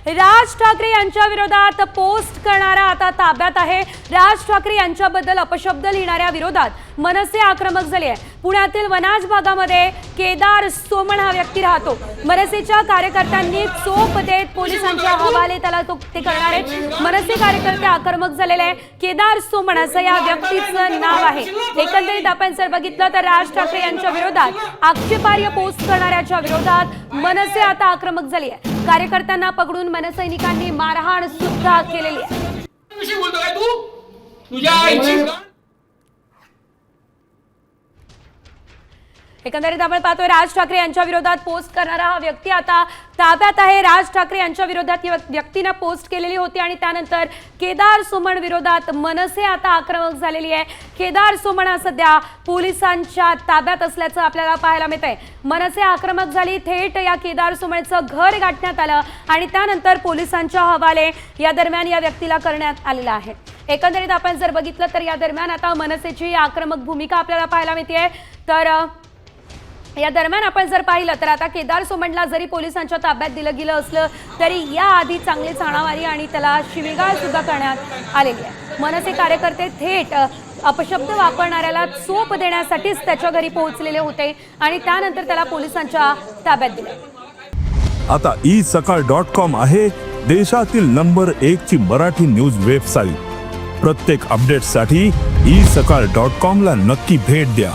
राज ठाकरे यांच्या विरोधात पोस्ट करणारा आता ताब्यात आहे। राज ठाकरे यांच्याबद्दल अपशब्द लिहिणाऱ्या विरोधात मनसे आक्रमक झाले आहे। पुण्यातील वनाज भागामध्ये केदार सोमण हा व्यक्ती राहतो। मनसेच्या कार्यकर्त्यांनी चोप देत पोलिसांच्या हवाले त्याला ते करणार आहेत। मनसे कार्यकर्ते आक्रमक झालेले आहे। केदार सोमण असं या व्यक्तीचं नाव आहे। एकंदरीत आपण जर बघितलं तर राज ठाकरे यांच्या विरोधात आक्षेपार्ह पोस्ट करणाऱ्याच्या विरोधात मनसे आता आक्रमक झाली आहे। कार्यकर्त्यांना पकडून मनसैनिकांनी मारहाण सुद्धा केलेली आहे। एकंदरीत आपण पाहतोय राज ठाकरे यांच्या विरोधात पोस्ट करणारा हा व्यक्ती आता ताब्यात आहे। राज ठाकरे यांच्या विरोधात व्यक्तीने पोस्ट केलेली होती आणि त्यानंतर केदार सोमण विरोधात मनसे आता आक्रमक झालेली आहे। केदार सोमण सध्या पोलिसांच्या ताब्यात असल्याचं आपल्याला पाहायला मिळतंय। मनसे आक्रमक झाली, थेट या केदार सोमणचं घर गाठण्यात आलं आणि त्यानंतर पोलिसांच्या हवाले या दरम्यान या व्यक्तीला करण्यात आलेला आहे। एकंदरीत आपण जर बघितलं तर या दरम्यान आता मनसेची आक्रमक भूमिका आपल्याला पाहायला मिळते। तर या दरम्यान आपण जर पाहिलं तर आता केदार सोमणला जरी पोलिसांच्या ताब्यात दिलं गेलं असलं तरी या आधी चांगलीच हाणामारी आणि त्याला शिवीगाळ सुद्धा करण्यात आलेली आहे। मनसे कार्यकर्ते थेट अपशब्द वापरणाऱ्याला चोप देण्यासाठीच त्याच्या घरी पोहोचलेले होते आणि त्यानंतर त्याला पोलिसांच्या ताब्यात दिले। आता isakal.com आहे देशातील नंबर 1 ची मराठी न्यूज वेबसाईट। प्रत्येक अपडेटसाठी isakal.com ला नक्की भेट द्या।